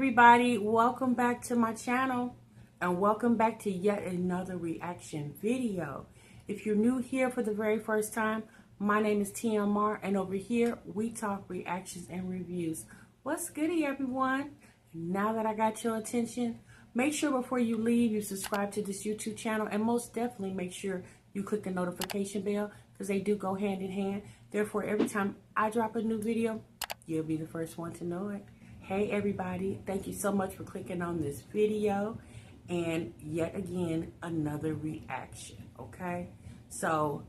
everybody, welcome back to my channel and welcome back to yet another reaction video. If you're new here for the very first time, my name is TMR and over here we talk reactions and reviews. What's goody, everyone? Now that I got your attention, make sure before you leave you subscribe to this YouTube channel, and most definitely make sure you click the notification bell because they do go hand in hand. Therefore, every time I drop a new video, you'll be the first one to know it. Hey everybody, thank you so much for clicking on this video and yet again another reaction. Okay, so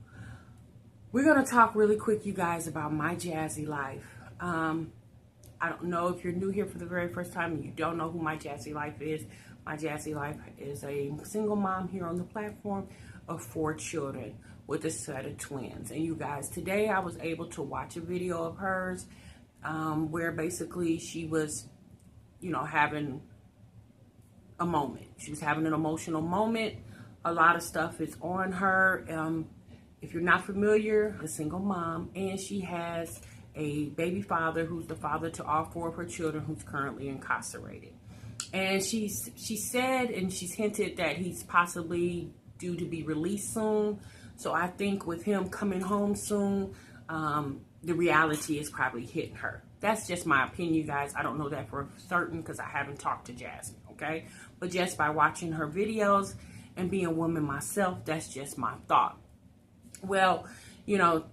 we're gonna talk really quick, you guys, about my Jazzy life. I don't know if you're new here for the very first time and you don't know who my Jazzy life is. My Jazzy life is a single mom here on the platform of 4 children with a set of twins. And you guys, today I was able to watch a video of hers where basically she was, having a moment. She was having an emotional moment. A lot of stuff is on her. If you're not familiar, a single mom, and she has a baby father who's the father to all 4 of her children, who's currently incarcerated. And she said, and she's hinted that he's possibly due to be released soon. So I think with him coming home soon, the reality is probably hitting her. That's just my opinion, you guys. I don't know that for certain because I haven't talked to Jasmine, okay? But just by watching her videos and being a woman myself, that's just my thought. Well,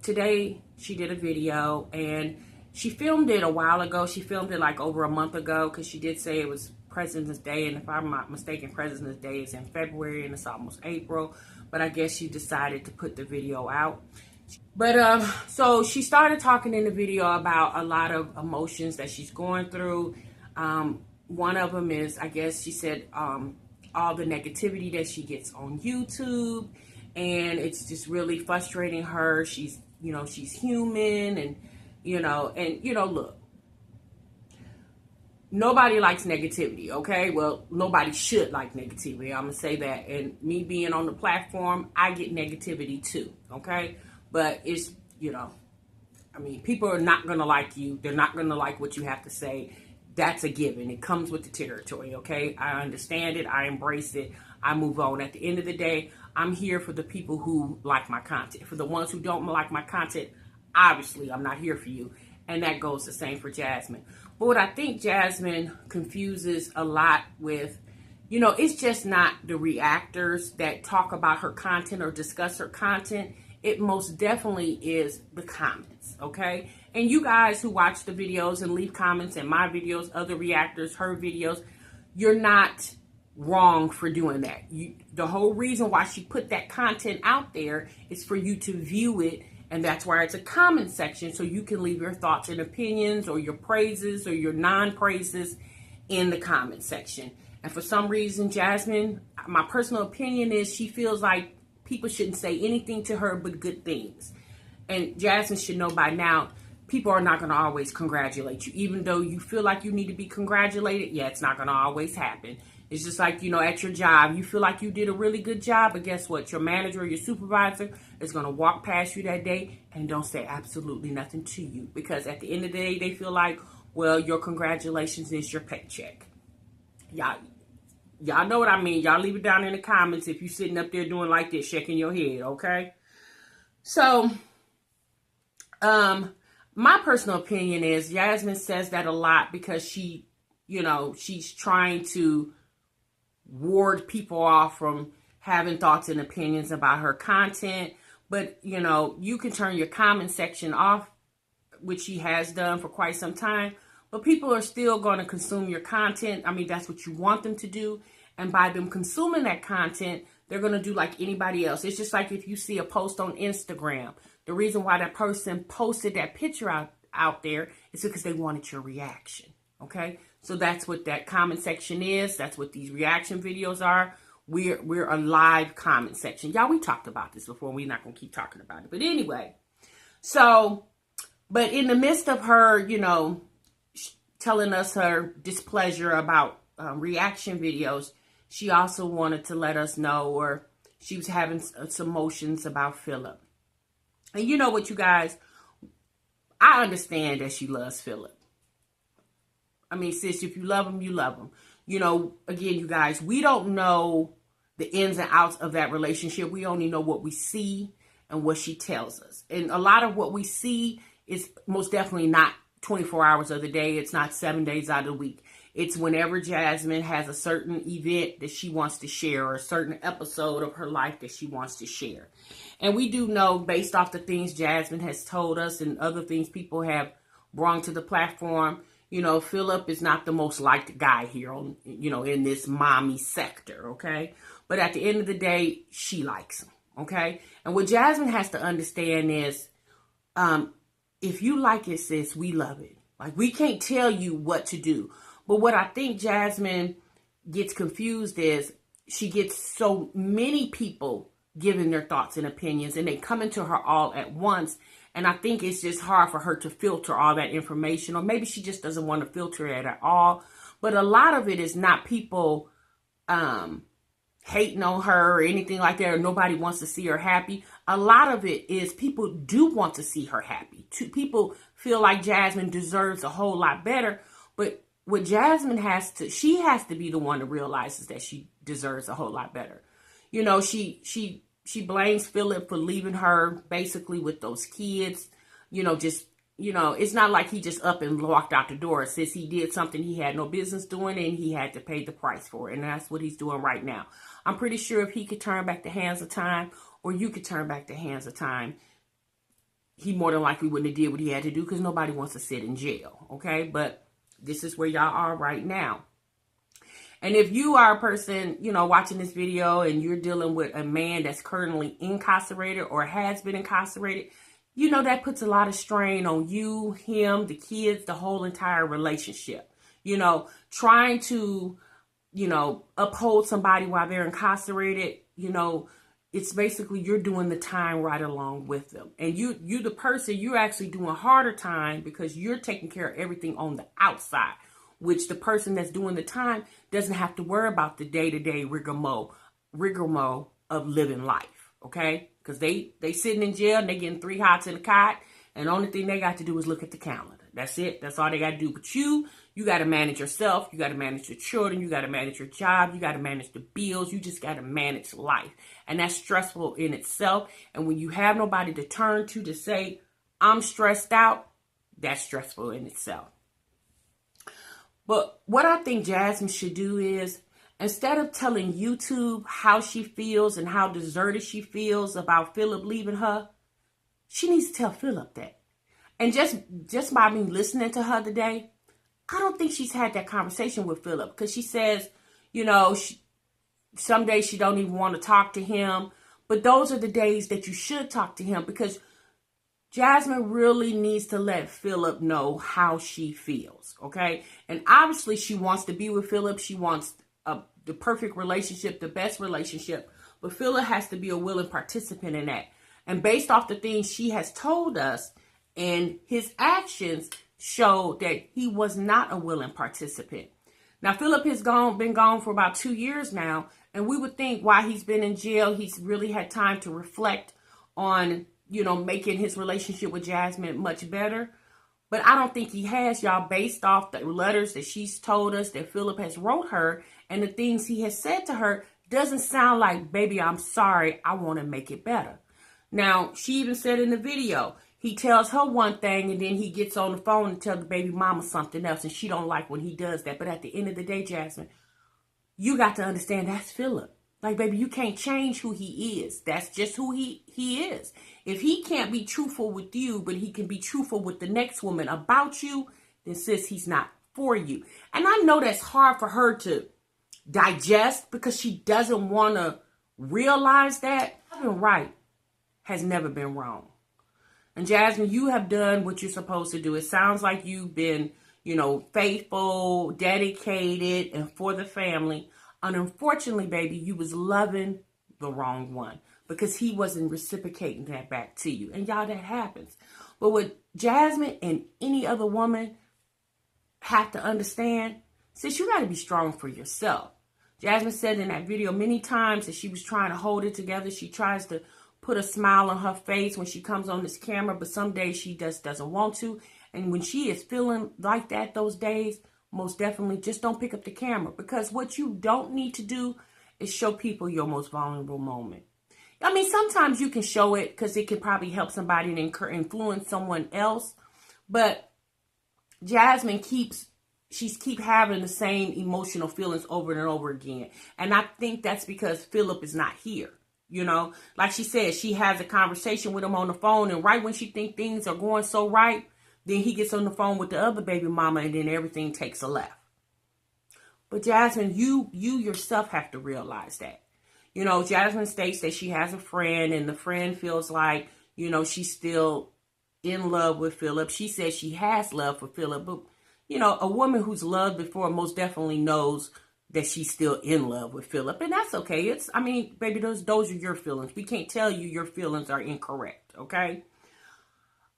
today she did a video and she filmed it a while ago. She filmed it like over a month ago because she did say it was President's Day. And if I'm not mistaken, President's Day is in February and it's almost April. But I guess she decided to put the video out. But so she started talking in the video about a lot of emotions that she's going through. One of them is, I guess she said, all the negativity that she gets on YouTube, and it's just really frustrating her. She's, she's human, and look, nobody likes negativity, okay? Well, nobody should like negativity. I'm gonna say that. And me being on the platform, I get negativity too, okay? But it's, people are not going to like you. They're not going to like what you have to say. That's a given. It comes with the territory, okay? I understand it. I embrace it. I move on. At the end of the day, I'm here for the people who like my content. For the ones who don't like my content, obviously, I'm not here for you. And that goes the same for Jasmine. But what I think Jasmine confuses a lot with, it's just not the reactors that talk about her content or discuss her content. It most definitely is the comments, okay? And you guys who watch the videos and leave comments in my videos, other reactors, her videos, you're not wrong for doing that. The whole reason why she put that content out there is for you to view it, and that's why it's a comment section, so you can leave your thoughts and opinions or your praises or your non-praises in the comment section. And for some reason, Jasmine, my personal opinion is she feels like people shouldn't say anything to her but good things. And Jasmine should know by now, people are not going to always congratulate you. Even though you feel like you need to be congratulated, yeah, it's not going to always happen. It's just like, at your job, you feel like you did a really good job, but guess what? Your manager or your supervisor is going to walk past you that day and don't say absolutely nothing to you. Because at the end of the day, they feel like, well, your congratulations is your paycheck. Y'all know what I mean. Y'all leave it down in the comments if you're sitting up there doing like this, shaking your head, okay? So, my personal opinion is Jasmine says that a lot because she, she's trying to ward people off from having thoughts and opinions about her content. But, you can turn your comment section off, which she has done for quite some time. But people are still going to consume your content. I mean, that's what you want them to do. And by them consuming that content, they're going to do like anybody else. It's just like if you see a post on Instagram. The reason why that person posted that picture out there is because they wanted your reaction. Okay? So that's what that comment section is. That's what these reaction videos are. We're a live comment section. Y'all, we talked about this before. We're not going to keep talking about it. But anyway. So, but in the midst of her, telling us her displeasure about reaction videos, she also wanted to let us know, or she was having some emotions about Phillip. And you know what, you guys, I understand that she loves Phillip. I mean, sis, if you love him, you love him. You know, again, you guys, we don't know the ins and outs of that relationship. We only know what we see and what she tells us. And a lot of what we see is most definitely not 24 hours of the day. It's not 7 days out of the week. It's whenever Jasmine has a certain event that she wants to share, or a certain episode of her life that she wants to share. And we do know, based off the things Jasmine has told us and other things people have brought to the platform, you know, Phillip is not the most liked guy here on, you know, in this mommy sector, okay? But at the end of the day, she likes him, okay? And what Jasmine has to understand is, if you like it, sis, we love it. Like, we can't tell you what to do. But what I think Jasmine gets confused is she gets so many people giving their thoughts and opinions, and they come into her all at once. And I think it's just hard for her to filter all that information, or maybe she just doesn't want to filter it at all. But a lot of it is not people hating on her or anything like that, or nobody wants to see her happy. A lot of it is people do want to see her happy. People feel like Jasmine deserves a whole lot better. But what Jasmine she has to be the one that realizes that she deserves a whole lot better. You know, she blames Phillip for leaving her basically with those kids. You know, just, you know, it's not like he just up and walked out the door. Since he did something he had no business doing, and he had to pay the price for it. And that's what he's doing right now. I'm pretty sure if he could turn back the hands of time, or you could turn back the hands of time, he more than likely wouldn't have did what he had to do, because nobody wants to sit in jail, okay? But this is where y'all are right now. And if you are a person, you know, watching this video and you're dealing with a man that's currently incarcerated or has been incarcerated, you know, that puts a lot of strain on you, him, the kids, the whole entire relationship. You know, trying to, you know, uphold somebody while they're incarcerated, you know, it's basically you're doing the time right along with them. And you the person, you're actually doing harder time because you're taking care of everything on the outside, which the person that's doing the time doesn't have to worry about the day-to-day rigmarole of living life, okay? Because they sitting in jail and they getting 3 hots in a cot, and the only thing they got to do is look at the calendar. That's it. That's all they got to do. But you got to manage yourself. You got to manage your children. You got to manage your job. You got to manage the bills. You just got to manage life. And that's stressful in itself. And when you have nobody to turn to say, I'm stressed out, that's stressful in itself. But what I think Jasmine should do is, instead of telling YouTube how she feels and how deserted she feels about Phillip leaving her, she needs to tell Phillip that. And just by me listening to her today, I don't think she's had that conversation with Phillip, because she says, you know, some days she don't even want to talk to him. But those are the days that you should talk to him, because Jasmine really needs to let Phillip know how she feels, okay? And obviously she wants to be with Phillip. She wants the perfect relationship, the best relationship. But Phillip has to be a willing participant in that. And based off the things she has told us, and his actions show that he was not a willing participant. Now, Phillip has been gone for about 2 years now, and we would think while he's been in jail, he's really had time to reflect on, you know, making his relationship with Jasmine much better. But I don't think he has, y'all, based off the letters that she's told us that Phillip has wrote her, and the things he has said to her doesn't sound like, baby, I'm sorry, I want to make it better. Now, she even said in the video, he tells her one thing and then he gets on the phone and tells the baby mama something else, and she don't like when he does that. But at the end of the day, Jasmine, you got to understand that's Phillip. Like, baby, you can't change who he is. That's just who he is. If he can't be truthful with you, but he can be truthful with the next woman about you, then sis, he's not for you. And I know that's hard for her to digest, because she doesn't want to realize that. Having right has never been wrong. And Jasmine, you have done what you're supposed to do. It sounds like you've been, you know, faithful, dedicated, and for the family. And unfortunately, baby, you was loving the wrong one, because he wasn't reciprocating that back to you. And y'all, that happens. But what Jasmine and any other woman have to understand, sis, you got to be strong for yourself. Jasmine said in that video many times that she was trying to hold it together. She tries to put a smile on her face when she comes on this camera, but some days she just doesn't want to. And when she is feeling like that those days, most definitely just don't pick up the camera, because what you don't need to do is show people your most vulnerable moment. I mean, sometimes you can show it because it can probably help somebody and influence someone else. But Jasmine keeps having the same emotional feelings over and over again. And I think that's because Phillip is not here. You know, like she said, she has a conversation with him on the phone, and right when she thinks things are going so right, then he gets on the phone with the other baby mama, and then everything takes a left. But Jasmine, you yourself have to realize that. You know, Jasmine states that she has a friend, and the friend feels like, you know, she's still in love with Phillip. She says she has love for Phillip, but, you know, a woman who's loved before most definitely knows that she's still in love with Phillip, and that's okay. I mean, baby, those are your feelings. We can't tell you your feelings are incorrect, okay?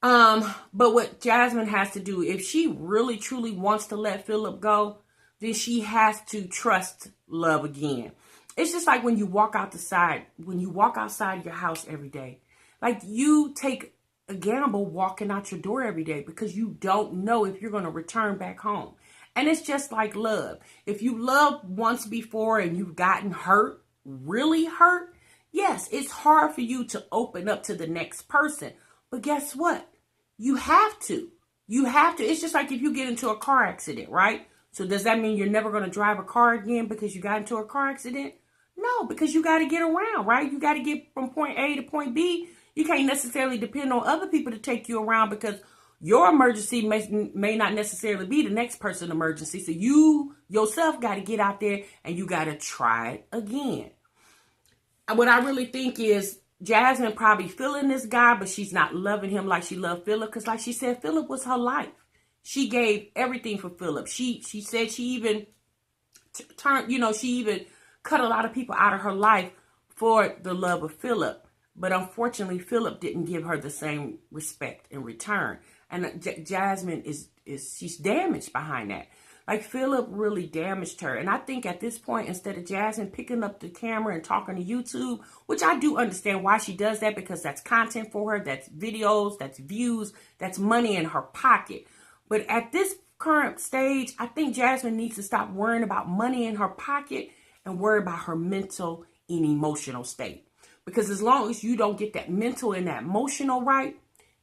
But what Jasmine has to do, if she really truly wants to let Phillip go, then she has to trust love again. It's just like when you walk outside your house every day. Like, you take a gamble walking out your door every day because you don't know if you're going to return back home. And it's just like love. If you loved once before and you've gotten hurt, really hurt, yes, it's hard for you to open up to the next person. But guess what? You have to. You have to. It's just like if you get into a car accident, right? So does that mean you're never going to drive a car again because you got into a car accident? No, because you got to get around, right? You got to get from point A to point B. You can't necessarily depend on other people to take you around, because your emergency may not necessarily be the next person's emergency. So you yourself got to get out there and you got to try it again. What I really think is Jasmine probably feeling this guy, but she's not loving him like she loved Phillip. Because like she said, Phillip was her life. She gave everything for Phillip. She said she even she even cut a lot of people out of her life for the love of Phillip. But unfortunately, Phillip didn't give her the same respect in return. And Jasmine she's damaged behind that. Like, Phillip really damaged her. And I think at this point, instead of Jasmine picking up the camera and talking to YouTube, which I do understand why she does that, because that's content for her, that's videos, that's views, that's money in her pocket. But at this current stage, I think Jasmine needs to stop worrying about money in her pocket and worry about her mental and emotional state. Because as long as you don't get that mental and that emotional right,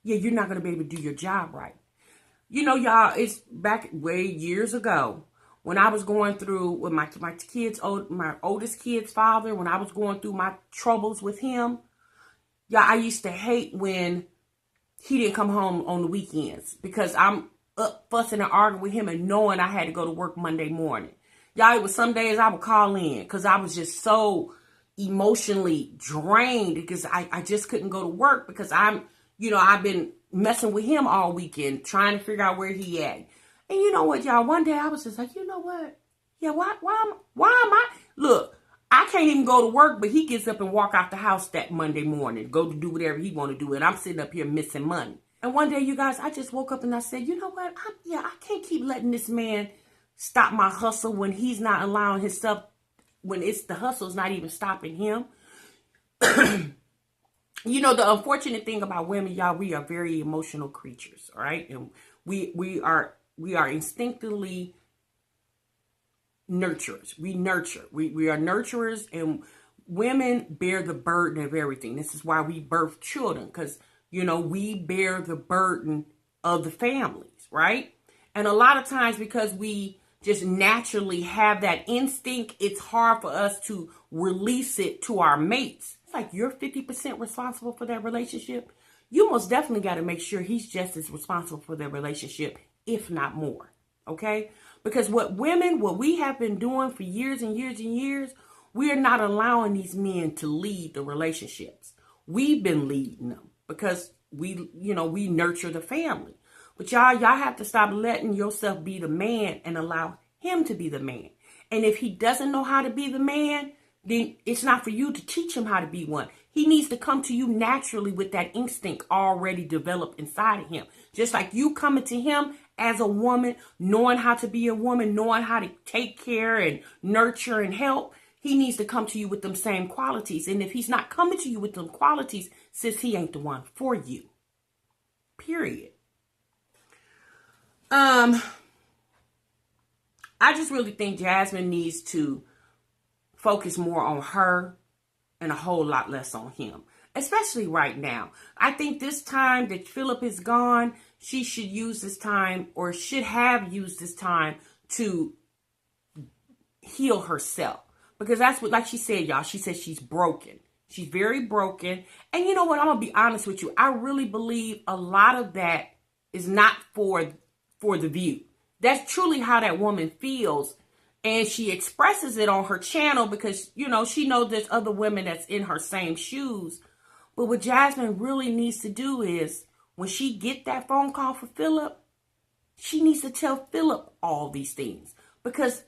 you're not going to be able to do your job right. You know, y'all, it's back way years ago when I was going through with my oldest kid's father, when I was going through my troubles with him. Y'all, I used to hate when he didn't come home on the weekends, because I'm up fussing and arguing with him and knowing I had to go to work Monday morning. Y'all, it was some days I would call in because I was just so emotionally drained, because I just couldn't go to work because I've been messing with him all weekend, trying to figure out where he at. And you know what, y'all? One day I was just like, you know what? Yeah, why am I? Look, I can't even go to work, but he gets up and walk out the house that Monday morning, go to do whatever he want to do, and I'm sitting up here missing money. And one day, you guys, I just woke up and I said, you know what? I can't keep letting this man stop my hustle when he's not allowing himself, when the hustle's not even stopping him. You know, the unfortunate thing about women, y'all, we are very emotional creatures, all right? And we are instinctively nurturers. We nurture. We are nurturers, and women bear the burden of everything. This is why we birth children, because, you know, we bear the burden of the families, right? And a lot of times, because we just naturally have that instinct, it's hard for us to release it to our mates. It's like, you're 50% responsible for that relationship. You most definitely got to make sure he's just as responsible for their relationship, if not more. Okay? Because what we have been doing for years and years and years, we are not allowing these men to lead the relationships. We've been leading them because we nurture the family. But y'all have to stop letting yourself be the man and allow him to be the man. And if he doesn't know how to be the man, then it's not for you to teach him how to be one. He needs to come to you naturally with that instinct already developed inside of him. Just like you coming to him as a woman, knowing how to be a woman, knowing how to take care and nurture and help, he needs to come to you with them same qualities. And if he's not coming to you with them qualities, sis, he ain't the one for you. Period. I just really think Jasmine needs to focus more on her and a whole lot less on him, especially right now. I think this time that Phillip is gone, she should use this time, or should have used this time, to heal herself. Because that's what, like she said, y'all, she said she's broken. She's very broken. And you know what? I'm going to be honest with you. I really believe a lot of that is not for the view. That's truly how that woman feels. And she expresses it on her channel because, you know, she knows there's other women that's in her same shoes. But what Jasmine really needs to do is, when she get that phone call for Phillip, she needs to tell Phillip all these things. Because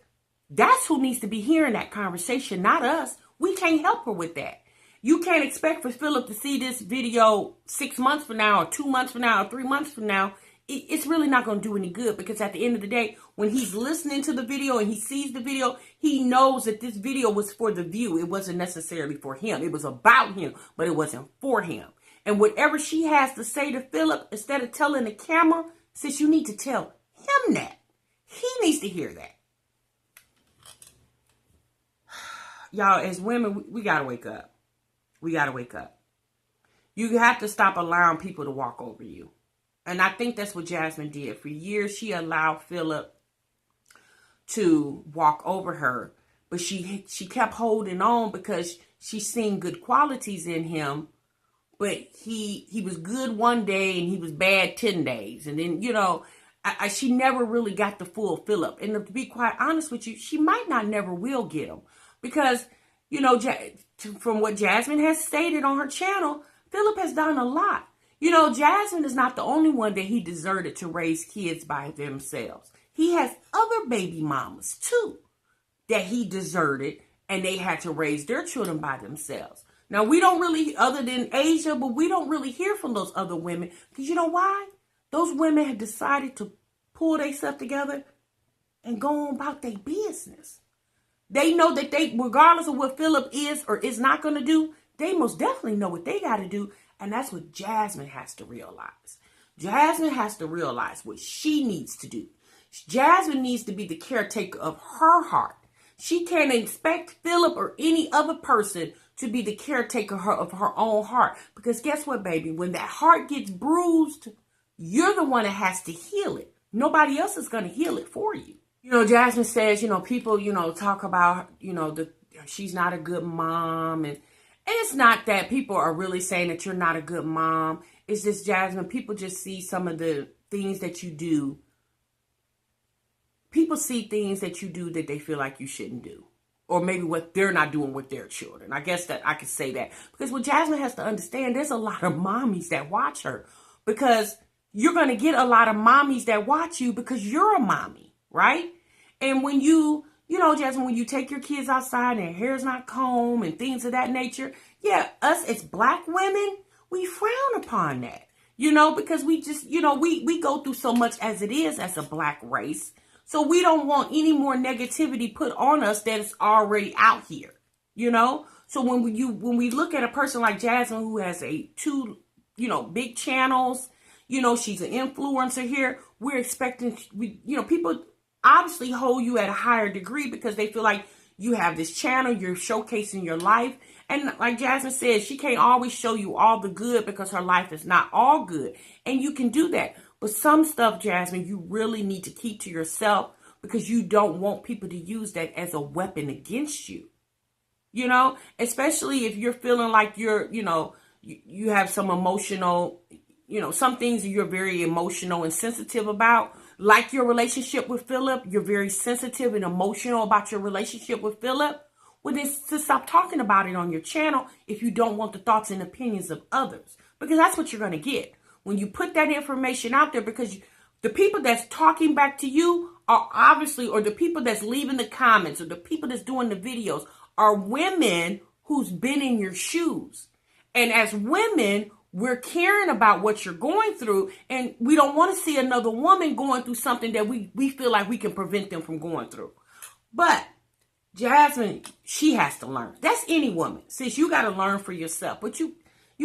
that's who needs to be hearing that conversation, not us. We can't help her with that. You can't expect for Phillip to see this video 6 months from now, or 2 months from now, or 3 months from now. It's really not going to do any good, because at the end of the day, when he's listening to the video and he sees the video, he knows that this video was for the view. It wasn't necessarily for him. It was about him, but it wasn't for him. And whatever she has to say to Phillip, instead of telling the camera, sis, you need to tell him that. He needs to hear that. Y'all, as women, we got to wake up. We got to wake up. You have to stop allowing people to walk over you. And I think that's what Jasmine did. For years, she allowed Phillip to walk over her. But she kept holding on because she seen good qualities in him. But he was good one day and he was bad 10 days. And then, you know, she never really got the full Phillip. And to be quite honest with you, she might not never will get him. Because, you know, from what Jasmine has stated on her channel, Phillip has done a lot. You know, Jasmine is not the only one that he deserted to raise kids by themselves. He has other baby mamas, too, that he deserted, and they had to raise their children by themselves. Now, we don't really, other than Asia, but we don't really hear from those other women. Because you know why? Those women have decided to pull themselves together and go on about their business. They know that they, regardless of what Phillip is or is not going to do, they most definitely know what they got to do. And that's what Jasmine has to realize. Jasmine has to realize what she needs to do. Jasmine needs to be the caretaker of her heart. She can't expect Phillip or any other person to be the caretaker of her own heart. Because guess what, baby? When that heart gets bruised, you're the one that has to heal it. Nobody else is going to heal it for you. You know, Jasmine says, you know, people, you know, talk about, you know, she's not a good mom. And it's not that people are really saying that you're not a good mom. It's just, Jasmine, people just see some of the things that you do. People see things that you do that they feel like you shouldn't do. Or maybe what they're not doing with their children. I guess that I could say that. Because what Jasmine has to understand, there's a lot of mommies that watch her. Because you're going to get a lot of mommies that watch you because you're a mommy, right? And when you know, Jasmine, when you take your kids outside and their hair's not combed and things of that nature, yeah, us as black women, we frown upon that, you know, because we just, you know, we go through so much as it is as a black race. So we don't want any more negativity put on us that is already out here, you know. So when we look at a person like Jasmine, who has two, you know, big channels, you know, she's an influencer here, we're expecting, you know, people obviously hold you at a higher degree because they feel like you have this channel, you're showcasing your life. And like Jasmine said, she can't always show you all the good because her life is not all good. And you can do that. But some stuff, Jasmine, you really need to keep to yourself because you don't want people to use that as a weapon against you. You know, especially if you're feeling like you're, you know, you have some emotional, you know, some things you're very emotional and sensitive about. Like your relationship with Phillip, you're very sensitive and emotional about your relationship with Phillip. Well, then to stop talking about it on your channel if you don't want the thoughts and opinions of others. Because that's what you're going to get when you put that information out there. Because the people that's talking back to you are obviously, or the people that's leaving the comments or the people that's doing the videos are women who's been in your shoes. And as women, we're caring about what you're going through, and we don't want to see another woman going through something that we feel like we can prevent them from going through. But Jasmine, she has to learn. That's any woman. Sis, you got to learn for yourself. But you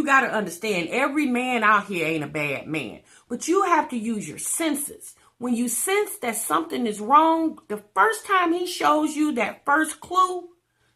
got to understand, every man out here ain't a bad man. But you have to use your senses. When you sense that something is wrong, the first time he shows you that first clue,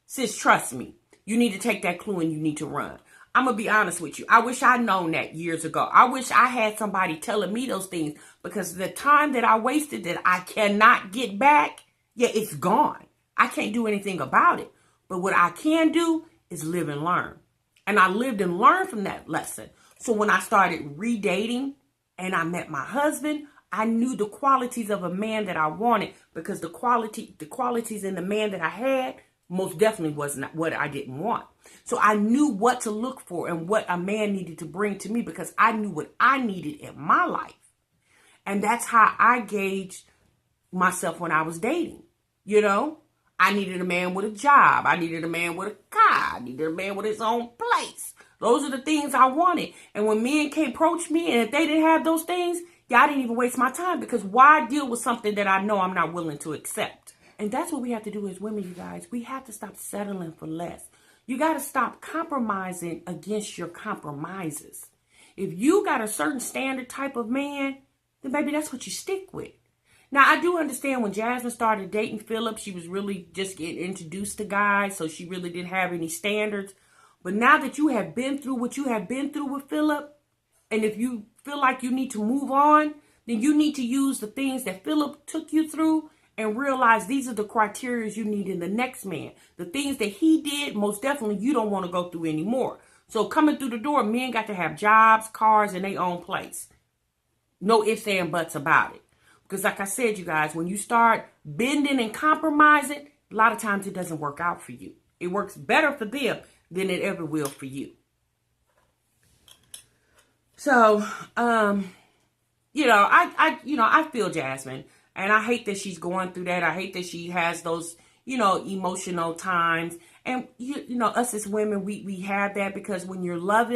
sis, trust me, you need to take that clue and you need to run. I'm going to be honest with you. I wish I'd known that years ago. I wish I had somebody telling me those things, because the time that I wasted that I cannot get back, yeah, it's gone. I can't do anything about it. But what I can do is live and learn. And I lived and learned from that lesson. So when I started redating and I met my husband, I knew the qualities of a man that I wanted, because the qualities in the man that I had most definitely was not what I didn't want. So I knew what to look for and what a man needed to bring to me, because I knew what I needed in my life. And that's how I gauged myself when I was dating. You know, I needed a man with a job. I needed a man with a car. I needed a man with his own place. Those are the things I wanted. And when men came approach me, and if they didn't have those things, yeah, I didn't even waste my time, because why deal with something that I know I'm not willing to accept? And that's what we have to do as women, you guys. We have to stop settling for less. You got to stop compromising against your compromises. If you got a certain standard type of man, then baby, that's what you stick with. Now, I do understand when Jasmine started dating Phillip, she was really just getting introduced to guys, so she really didn't have any standards. But now that you have been through what you have been through with Phillip, and if you feel like you need to move on, then you need to use the things that Phillip took you through and realize these are the criteria you need in the next man. The things that he did, most definitely you don't want to go through anymore. So coming through the door, men got to have jobs, cars, and their own place. No ifs and buts about it. Because like I said, you guys, when you start bending and compromising, a lot of times it doesn't work out for you. It works better for them than it ever will for you. So, I feel Jasmine, and I hate that she's going through that. I hate that she has those, emotional times. And, us as women, we have that, because when you love,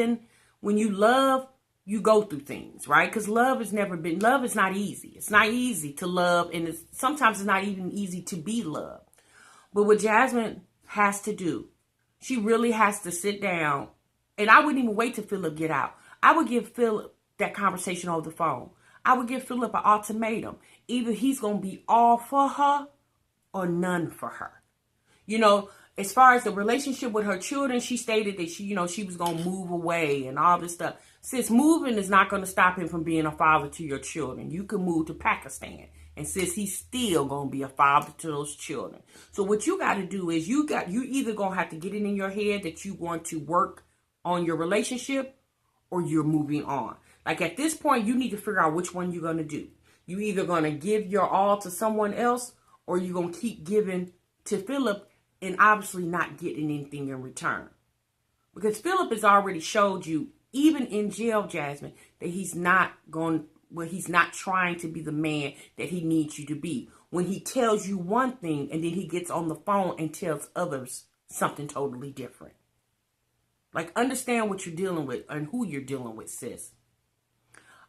you go through things, right? Because love is not easy. It's not easy to love, and sometimes it's not even easy to be loved. But what Jasmine has to do, she really has to sit down, and I wouldn't even wait till Phillip get out. I would give Phillip that conversation over the phone. I would give Phillip an ultimatum. Either he's going to be all for her or none for her. As far as the relationship with her children, she stated that she was going to move away and all this stuff. Sis, moving is not going to stop him from being a father to your children. You can move to Pakistan, and sis, he's still going to be a father to those children. So what you got to do is you either going to have to get it in your head that you want to work on your relationship, or you're moving on. Like at this point, you need to figure out which one you're going to do. You either going to give your all to someone else, or you're going to keep giving to Phillip and obviously not getting anything in return. Because Phillip has already showed you, even in jail, Jasmine, that he's not trying to be the man that he needs you to be. When he tells you one thing and then he gets on the phone and tells others something totally different. Like, understand what you're dealing with and who you're dealing with, sis.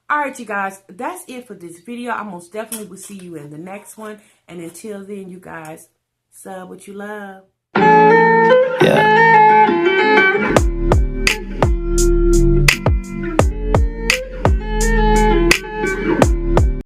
All right, you guys, that's it for this video. I most definitely will see you in the next one. And until then, you guys, sub what you love. Yeah.